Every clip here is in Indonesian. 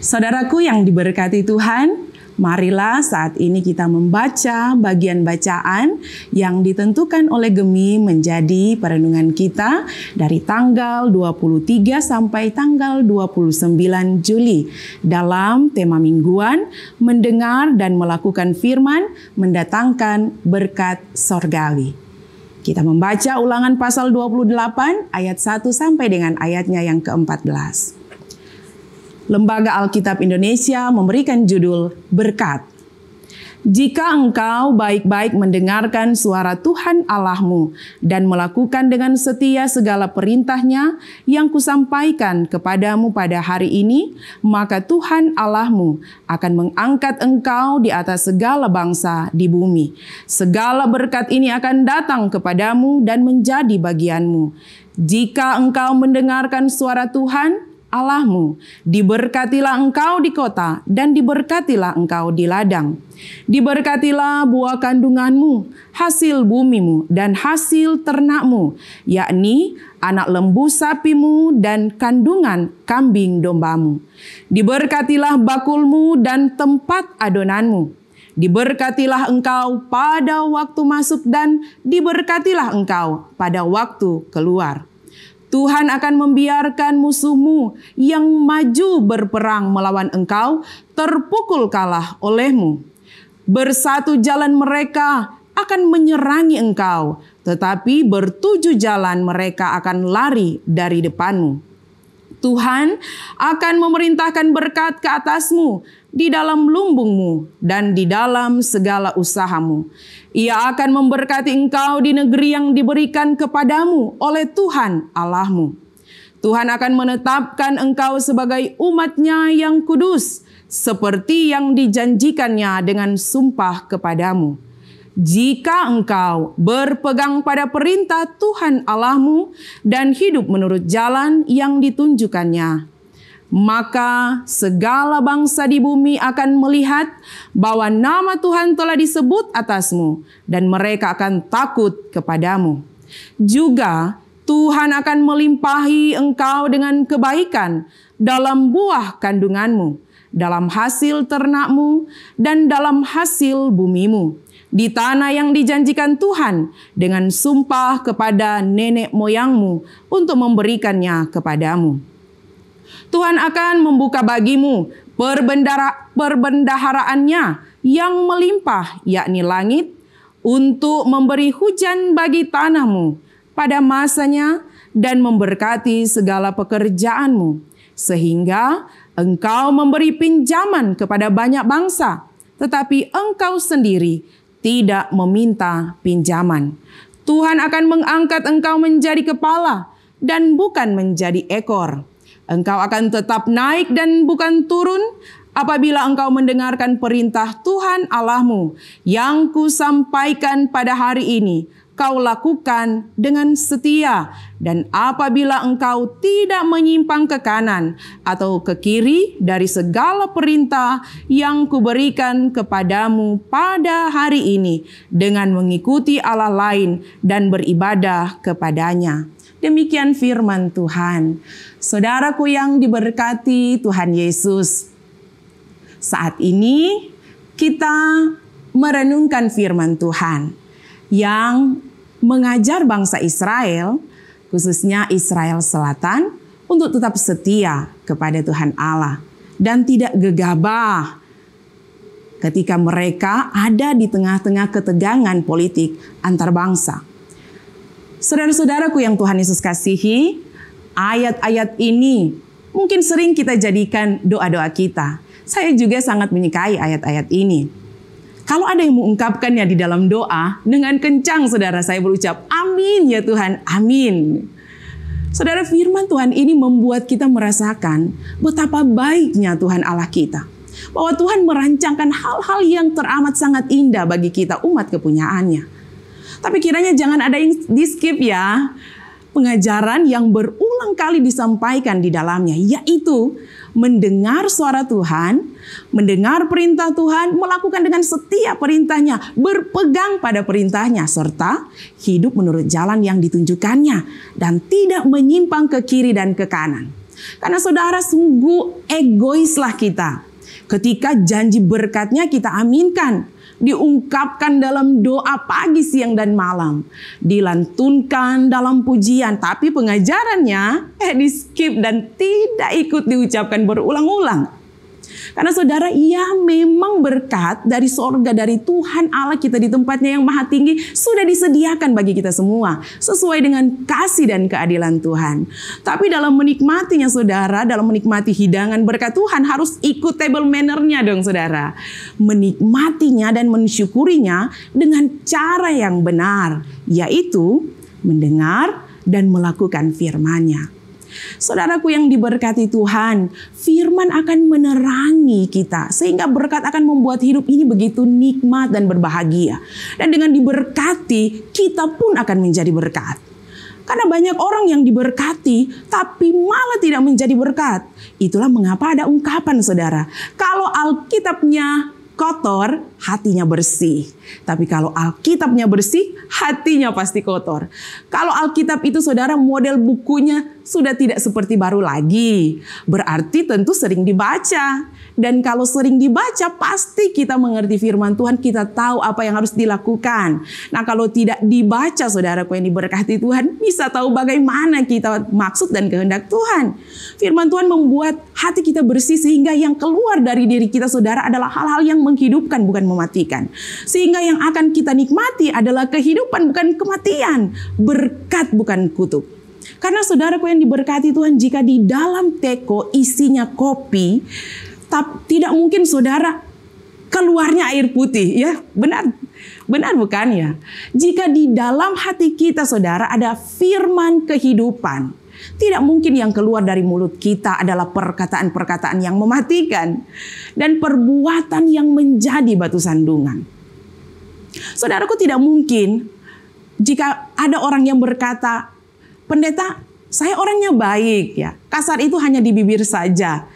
Saudaraku yang diberkati Tuhan, marilah saat ini kita membaca bagian bacaan yang ditentukan oleh Gemi menjadi perenungan kita dari tanggal 23 sampai tanggal 29 Juli dalam tema mingguan mendengar dan melakukan firman mendatangkan berkat sorgawi. Kita membaca Ulangan pasal 28 ayat 1 sampai dengan ayatnya yang ke-14. Lembaga Alkitab Indonesia memberikan judul Berkat. Jika engkau baik-baik mendengarkan suara Tuhan Allahmu dan melakukan dengan setia segala perintahnya yang kusampaikan kepadamu pada hari ini, maka Tuhan Allahmu akan mengangkat engkau di atas segala bangsa di bumi. Segala berkat ini akan datang kepadamu dan menjadi bagianmu. Jika engkau mendengarkan suara Tuhan Allahmu, diberkatilah engkau di kota dan diberkatilah engkau di ladang. Diberkatilah buah kandunganmu, hasil bumimu dan hasil ternakmu, yakni anak lembu sapimu dan kandungan kambing dombamu. Diberkatilah bakulmu dan tempat adonanmu. Diberkatilah engkau pada waktu masuk dan diberkatilah engkau pada waktu keluar. Tuhan akan membiarkan musuhmu yang maju berperang melawan engkau terpukul kalah olehmu. Bersatu jalan mereka akan menyerangi engkau, tetapi bertujuh jalan mereka akan lari dari depanmu. Tuhan akan memerintahkan berkat ke atasmu di dalam lumbungmu dan di dalam segala usahamu. Ia akan memberkati engkau di negeri yang diberikan kepadamu oleh Tuhan Allahmu. Tuhan akan menetapkan engkau sebagai umat-Nya yang kudus, seperti yang dijanjikannya dengan sumpah kepadamu. Jika engkau berpegang pada perintah Tuhan Allahmu dan hidup menurut jalan yang ditunjukkannya, maka segala bangsa di bumi akan melihat bahwa nama Tuhan telah disebut atasmu dan mereka akan takut kepadamu. Juga Tuhan akan melimpahi engkau dengan kebaikan dalam buah kandunganmu, dalam hasil ternakmu, dan dalam hasil bumimu, di tanah yang dijanjikan Tuhan dengan sumpah kepada nenek moyangmu untuk memberikannya kepadamu. Tuhan akan membuka bagimu perbendaharaannya yang melimpah, yakni langit, untuk memberi hujan bagi tanahmu pada masanya dan memberkati segala pekerjaanmu, sehingga engkau memberi pinjaman kepada banyak bangsa, tetapi engkau sendiri tidak meminta pinjaman. Tuhan akan mengangkat engkau menjadi kepala dan bukan menjadi ekor. Engkau akan tetap naik dan bukan turun apabila engkau mendengarkan perintah Tuhan Allahmu yang kusampaikan pada hari ini. Kau lakukan dengan setia, dan apabila engkau tidak menyimpang ke kanan atau ke kiri dari segala perintah yang kuberikan kepadamu pada hari ini dengan mengikuti Allah lain dan beribadah kepadanya. Demikian firman Tuhan. Saudaraku yang diberkati Tuhan Yesus, saat ini kita merenungkan firman Tuhan yang mengajar bangsa Israel, khususnya Israel Selatan, untuk tetap setia kepada Tuhan Allah dan tidak gegabah ketika mereka ada di tengah-tengah ketegangan politik antar bangsa. Saudara-saudaraku yang Tuhan Yesus kasihi, ayat-ayat ini mungkin sering kita jadikan doa-doa kita. Saya juga sangat menyukai ayat-ayat ini. Kalau ada yang mengungkapkannya di dalam doa, dengan kencang saudara saya berucap, amin ya Tuhan, amin. Saudara, firman Tuhan ini membuat kita merasakan betapa baiknya Tuhan Allah kita. Bahwa Tuhan merancangkan hal-hal yang teramat sangat indah bagi kita umat kepunyaannya. Tapi kiranya jangan ada yang di-skip ya. Pengajaran yang berulang kali disampaikan di dalamnya, yaitu mendengar suara Tuhan, mendengar perintah Tuhan, melakukan dengan setia perintahnya, berpegang pada perintahnya, serta hidup menurut jalan yang ditunjukkannya, dan tidak menyimpang ke kiri dan ke kanan. Karena saudara, sungguh egoislah kita ketika janji berkatnya kita aminkan, diungkapkan dalam doa pagi, siang, dan malam, dilantunkan dalam pujian, tapi pengajarannya di skip dan tidak ikut diucapkan berulang-ulang. Karena saudara, ia memang berkat dari sorga, dari Tuhan Allah kita di tempatnya yang maha tinggi sudah disediakan bagi kita semua sesuai dengan kasih dan keadilan Tuhan. Tapi dalam menikmatinya saudara, dalam menikmati hidangan berkat Tuhan harus ikut table manner-nya dong saudara. Menikmatinya dan mensyukurinya dengan cara yang benar, yaitu mendengar dan melakukan firman-Nya. Saudaraku yang diberkati Tuhan, firman akan menerangi kita sehingga berkat akan membuat hidup ini begitu nikmat dan berbahagia. Dan dengan diberkati, kita pun akan menjadi berkat. Karena banyak orang yang diberkati tapi malah tidak menjadi berkat. Itulah mengapa ada ungkapan saudara, kalau Alkitabnya kotor, hatinya bersih. Tapi kalau Alkitabnya bersih, hatinya pasti kotor. Kalau Alkitab itu saudara, model bukunya sudah tidak seperti baru lagi. Berarti tentu sering dibaca. Dan kalau sering dibaca, pasti kita mengerti firman Tuhan, kita tahu apa yang harus dilakukan. Nah, kalau tidak dibaca, saudaraku yang diberkati Tuhan, bisa tahu bagaimana kita maksud dan kehendak Tuhan. Firman Tuhan membuat hati kita bersih sehingga yang keluar dari diri kita, saudara, adalah hal-hal yang menghidupkan, bukan mematikan. Sehingga yang akan kita nikmati adalah kehidupan, bukan kematian. Berkat, bukan kutuk. Karena saudaraku yang diberkati Tuhan, jika di dalam teko isinya kopi, tidak mungkin saudara keluarnya air putih, ya benar bukan ya? Jika di dalam hati kita saudara ada firman kehidupan, tidak mungkin yang keluar dari mulut kita adalah perkataan-perkataan yang mematikan dan perbuatan yang menjadi batu sandungan. Saudaraku, tidak mungkin jika ada orang yang berkata, pendeta, saya orangnya baik ya, kasar itu hanya di bibir saja.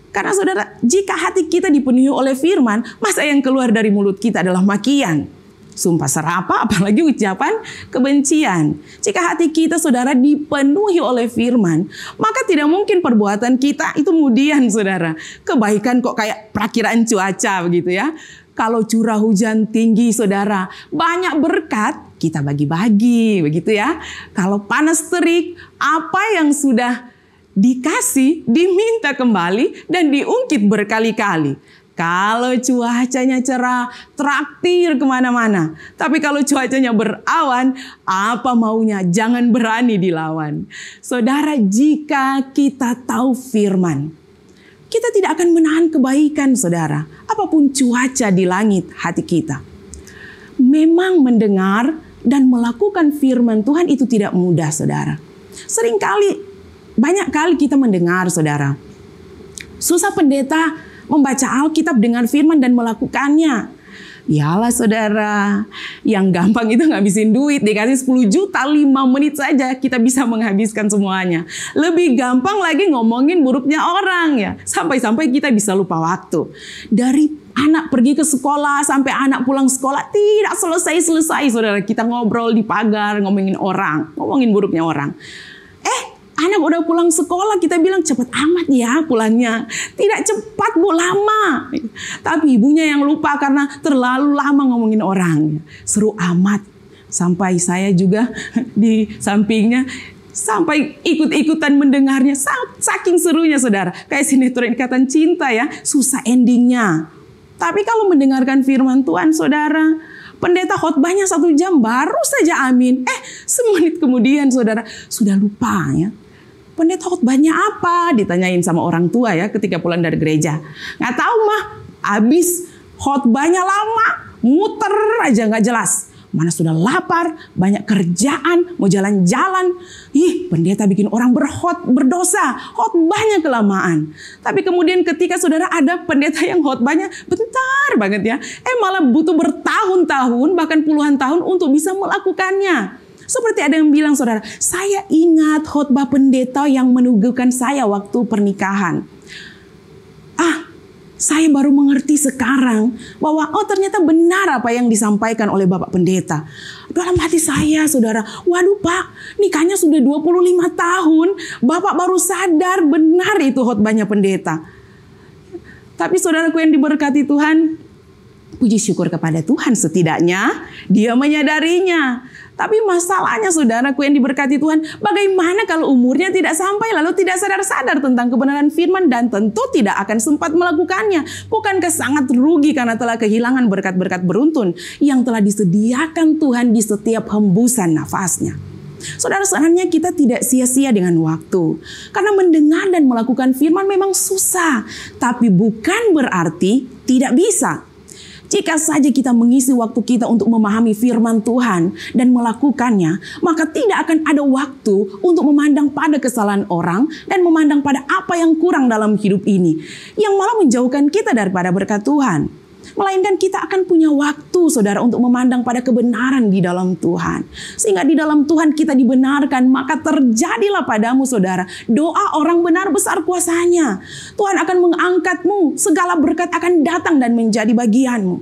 Karena saudara, jika hati kita dipenuhi oleh firman, masa yang keluar dari mulut kita adalah makian, sumpah serapah, apalagi ucapan kebencian. Jika hati kita saudara dipenuhi oleh firman, maka tidak mungkin perbuatan kita itu kemudian saudara, kebaikan kok kayak perakiraan cuaca begitu ya. Kalau curah hujan tinggi saudara, banyak berkat, kita bagi-bagi begitu ya. Kalau panas terik, apa yang sudah dikasih, diminta kembali dan diungkit berkali-kali. Kalau cuacanya cerah, traktir kemana-mana. Tapi kalau cuacanya berawan, apa maunya, jangan berani dilawan. Saudara, jika kita tahu firman, kita tidak akan menahan kebaikan saudara. Apapun cuaca di langit hati kita. Memang mendengar dan melakukan firman Tuhan itu tidak mudah saudara. Banyak kali kita mendengar saudara, susah pendeta membaca Alkitab dengan firman dan melakukannya. Yalah saudara, yang gampang itu ngabisin duit, dikasih 10 juta 5 menit saja kita bisa menghabiskan semuanya. Lebih gampang lagi ngomongin buruknya orang ya, sampai-sampai kita bisa lupa waktu. Dari anak pergi ke sekolah sampai anak pulang sekolah tidak selesai-selesai saudara, kita ngobrol di pagar, ngomongin buruknya orang. Anak udah pulang sekolah, kita bilang cepet amat ya pulangnya. Tidak cepat bu, lama. Tapi ibunya yang lupa karena terlalu lama ngomongin orang. Seru amat. Sampai saya juga di sampingnya, sampai ikut-ikutan mendengarnya. Saking serunya saudara. Kayak sinetron Ikatan Cinta ya, susah endingnya. Tapi kalau mendengarkan firman Tuhan saudara, pendeta khotbahnya 1 jam baru saja amin. Semenit kemudian saudara sudah lupa ya. Pendeta khotbahnya apa? Ditanyain sama orang tua ya ketika pulang dari gereja. Nggak tahu mah, habis khotbahnya lama, muter aja nggak jelas. Mana sudah lapar, banyak kerjaan, mau jalan-jalan. Pendeta bikin orang berdosa, khotbahnya kelamaan. Tapi kemudian ketika saudara ada pendeta yang khotbahnya bentar banget ya, malah butuh bertahun-tahun, bahkan puluhan tahun untuk bisa melakukannya. Seperti ada yang bilang saudara, saya ingat khotbah pendeta yang meneguhkan saya waktu pernikahan. Saya baru mengerti sekarang bahwa ternyata benar apa yang disampaikan oleh Bapak Pendeta. Dalam hati saya, saudara, waduh Pak, nikahnya sudah 25 tahun, Bapak baru sadar benar itu khotbahnya pendeta. Tapi saudaraku yang diberkati Tuhan, puji syukur kepada Tuhan, setidaknya dia menyadarinya. Tapi masalahnya saudaraku yang diberkati Tuhan, bagaimana kalau umurnya tidak sampai lalu tidak sadar-sadar tentang kebenaran firman dan tentu tidak akan sempat melakukannya. Bukankah sangat rugi karena telah kehilangan berkat-berkat beruntun yang telah disediakan Tuhan di setiap hembusan nafasnya. Saudara-saudaranya, kita tidak sia-sia dengan waktu. Karena mendengar dan melakukan firman memang susah, tapi bukan berarti tidak bisa. Jika saja kita mengisi waktu kita untuk memahami firman Tuhan dan melakukannya, maka tidak akan ada waktu untuk memandang pada kesalahan orang dan memandang pada apa yang kurang dalam hidup ini, yang malah menjauhkan kita daripada berkat Tuhan. Melainkan kita akan punya waktu, saudara, untuk memandang pada kebenaran di dalam Tuhan. Sehingga di dalam Tuhan kita dibenarkan, maka terjadilah padamu, saudara, doa orang benar besar kuasanya. Tuhan akan mengangkatmu, segala berkat akan datang dan menjadi bagianmu.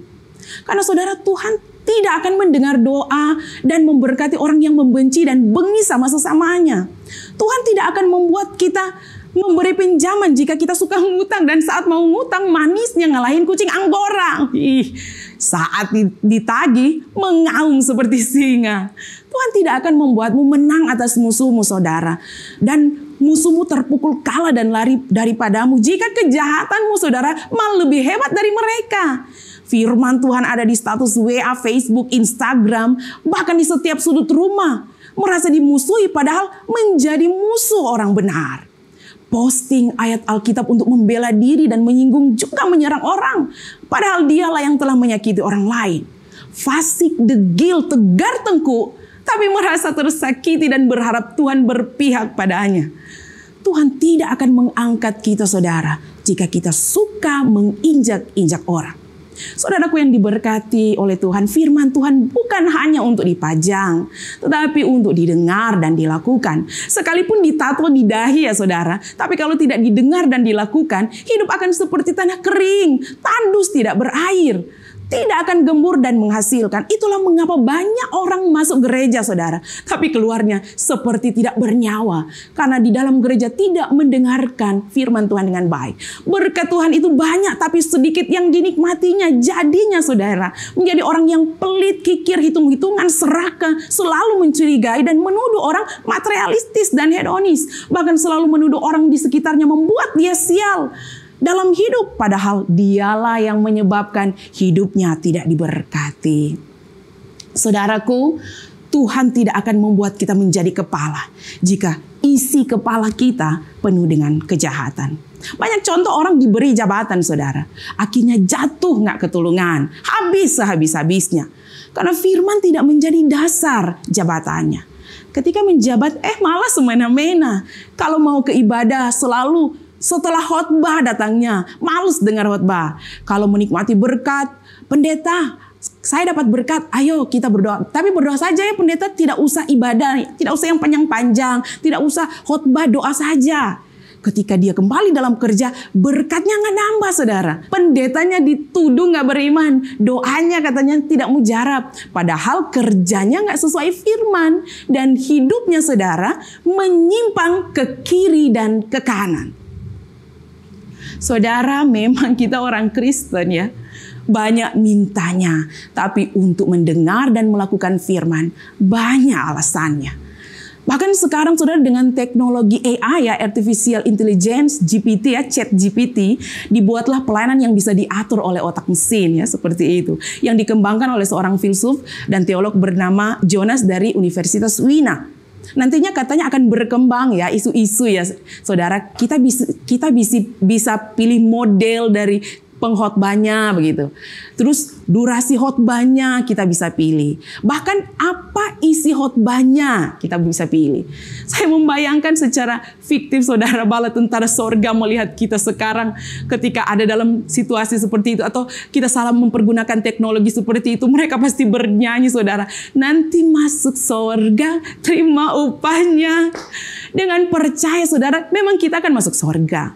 Karena saudara, Tuhan tidak akan mendengar doa dan memberkati orang yang membenci dan bengis sama sesamanya. Tuhan tidak akan membuat kita memberi pinjaman jika kita suka ngutang dan saat mau ngutang manisnya ngalahin kucing Anggora. Saat ditagih mengaum seperti singa. Tuhan tidak akan membuatmu menang atas musuhmu, saudara, dan musuhmu terpukul kalah dan lari daripadamu jika kejahatanmu, saudara, malah lebih hebat dari mereka. Firman Tuhan ada di status WA, Facebook, Instagram, bahkan di setiap sudut rumah. Merasa dimusuhi padahal menjadi musuh orang benar. Posting ayat Alkitab untuk membela diri dan menyinggung juga menyerang orang. Padahal dialah yang telah menyakiti orang lain. Fasik, degil, tegar tengkuk, tapi merasa tersakiti dan berharap Tuhan berpihak padanya. Tuhan tidak akan mengangkat kita, saudara, jika kita suka menginjak-injak orang. Saudaraku yang diberkati oleh Tuhan, firman Tuhan bukan hanya untuk dipajang, tetapi untuk didengar dan dilakukan. Sekalipun ditato di dahi ya saudara, tapi kalau tidak didengar dan dilakukan, hidup akan seperti tanah kering, tandus tidak berair. Tidak akan gembur dan menghasilkan. Itulah mengapa banyak orang masuk gereja, saudara, tapi keluarnya seperti tidak bernyawa. Karena di dalam gereja tidak mendengarkan firman Tuhan dengan baik. Berkat Tuhan itu banyak, tapi sedikit yang dinikmatinya. Jadinya, saudara, menjadi orang yang pelit, kikir, hitung-hitungan, serakah, selalu mencurigai dan menuduh orang materialistis dan hedonis. Bahkan selalu menuduh orang di sekitarnya, membuat dia sial dalam hidup, padahal dialah yang menyebabkan hidupnya tidak diberkati. Saudaraku, Tuhan tidak akan membuat kita menjadi kepala jika isi kepala kita penuh dengan kejahatan. Banyak contoh orang diberi jabatan, saudara, akhirnya jatuh nggak ketulungan, habis sehabis-habisnya, karena firman tidak menjadi dasar jabatannya. Ketika menjabat, malah semena-mena. Kalau mau ke ibadah selalu setelah khotbah datangnya, males dengar khotbah. Kalau menikmati berkat, pendeta, saya dapat berkat, ayo kita berdoa. Tapi berdoa saja ya pendeta, tidak usah ibadah, tidak usah yang panjang-panjang, tidak usah khotbah, doa saja. Ketika dia kembali dalam kerja, berkatnya nggak nambah, saudara. Pendetanya dituduh nggak beriman, doanya katanya tidak mujarab. Padahal kerjanya nggak sesuai firman dan hidupnya, saudara, menyimpang ke kiri dan ke kanan. Saudara, memang kita orang Kristen ya, banyak mintanya, tapi untuk mendengar dan melakukan firman banyak alasannya. Bahkan sekarang saudara, dengan teknologi AI ya, Artificial Intelligence, GPT ya, Chat GPT, dibuatlah pelayanan yang bisa diatur oleh otak mesin ya, seperti itu. Yang dikembangkan oleh seorang filsuf dan teolog bernama Jonas dari Universitas Wina. Nantinya katanya akan berkembang ya isu-isu ya saudara, kita bisa pilih model dari pengkhotbahnya begitu. Terus durasi khotbahnya kita bisa pilih. Bahkan apa isi khotbahnya kita bisa pilih. Saya membayangkan secara fiktif, saudara, bala tentara sorga melihat kita sekarang ketika ada dalam situasi seperti itu, atau kita salah mempergunakan teknologi seperti itu, mereka pasti bernyanyi, saudara, nanti masuk sorga terima upahnya. Dengan percaya, saudara, memang kita akan masuk sorga.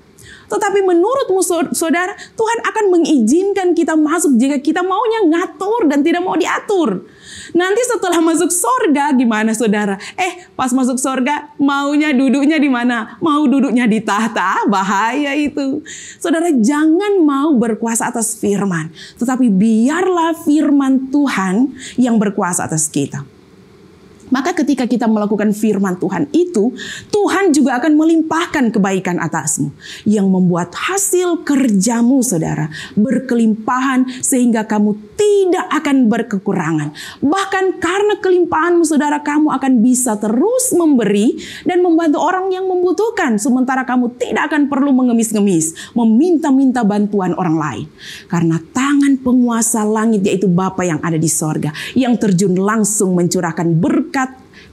Tetapi menurutmu saudara, Tuhan akan mengizinkan kita masuk jika kita maunya ngatur dan tidak mau diatur. Nanti setelah masuk sorga gimana saudara? Pas masuk sorga maunya duduknya di mana? Mau duduknya di tahta? Bahaya itu. Saudara, jangan mau berkuasa atas firman. Tetapi biarlah firman Tuhan yang berkuasa atas kita. Maka ketika kita melakukan firman Tuhan itu, Tuhan juga akan melimpahkan kebaikan atasmu. Yang membuat hasil kerjamu saudara berkelimpahan sehingga kamu tidak akan berkekurangan. Bahkan karena kelimpahanmu saudara, kamu akan bisa terus memberi dan membantu orang yang membutuhkan. Sementara kamu tidak akan perlu mengemis-ngemis, meminta-minta bantuan orang lain. Karena tangan penguasa langit yaitu Bapa yang ada di sorga, yang terjun langsung mencurahkan berkat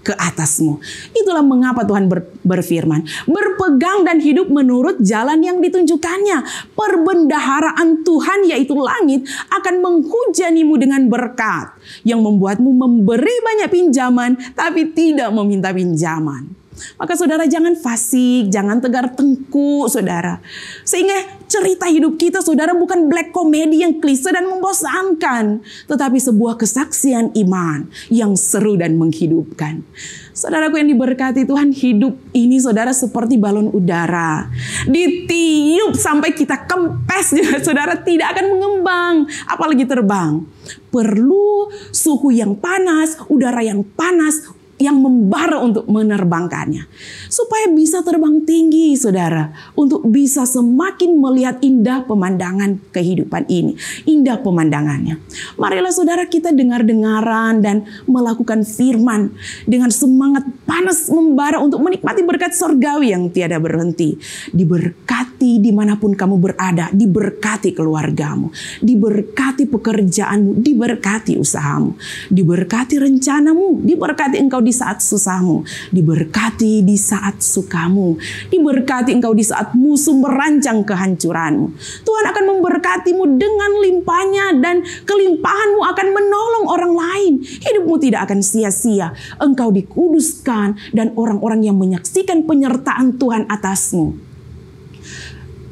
ke atasmu. Itulah mengapa Tuhan berfirman, berpegang dan hidup menurut jalan yang ditunjukkannya. Perbendaharaan Tuhan yaitu langit akan menghujanimu dengan berkat yang membuatmu memberi banyak pinjaman tapi tidak meminta pinjaman. Maka saudara jangan fasik, jangan tegar tengkuk saudara. Sehingga cerita hidup kita saudara bukan black comedy yang klise dan membosankan. Tetapi sebuah kesaksian iman yang seru dan menghidupkan. Saudaraku yang diberkati Tuhan, hidup ini saudara seperti balon udara. Ditiup sampai kita kempes juga saudara tidak akan mengembang. Apalagi terbang. Perlu suhu yang panas, udara yang panas, yang membara untuk menerbangkannya. Supaya bisa terbang tinggi saudara. Untuk bisa semakin melihat indah pemandangan kehidupan ini. Indah pemandangannya. Marilah saudara kita dengar-dengaran dan melakukan firman. Dengan semangat panas membara untuk menikmati berkat sorgawi yang tiada berhenti. Diberkati dimanapun kamu berada. Diberkati keluargamu. Diberkati pekerjaanmu. Diberkati usahamu. Diberkati rencanamu. Diberkati engkau di saat susahmu, diberkati di saat sukamu, diberkati engkau di saat musuh merancang kehancuranmu. Tuhan akan memberkatimu dengan limpahnya dan kelimpahanmu akan menolong orang lain. Hidupmu tidak akan sia-sia. Engkau dikuduskan dan orang-orang yang menyaksikan penyertaan Tuhan atasmu.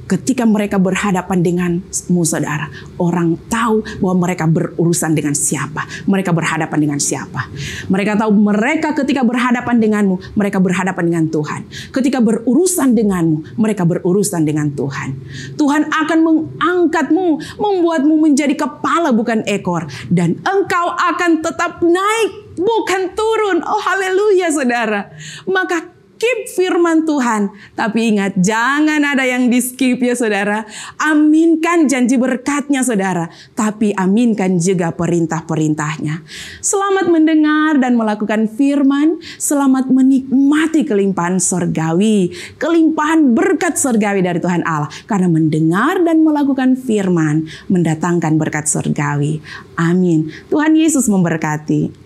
Ketika mereka berhadapan denganmu saudara, orang tahu bahwa mereka berurusan dengan siapa. Mereka berhadapan dengan siapa. Mereka tahu mereka ketika berhadapan denganmu, mereka berhadapan dengan Tuhan. Ketika berurusan denganmu, mereka berurusan dengan Tuhan. Tuhan akan mengangkatmu, membuatmu menjadi kepala bukan ekor. Dan engkau akan tetap naik, bukan turun. Oh haleluya saudara. Maka keep firman Tuhan. Tapi ingat, jangan ada yang di skip ya saudara. Aminkan janji berkatnya saudara. Tapi aminkan juga perintah-perintahnya. Selamat mendengar dan melakukan firman. Selamat menikmati kelimpahan sorgawi. Kelimpahan berkat sorgawi dari Tuhan Allah. Karena mendengar dan melakukan firman mendatangkan berkat sorgawi. Amin. Tuhan Yesus memberkati.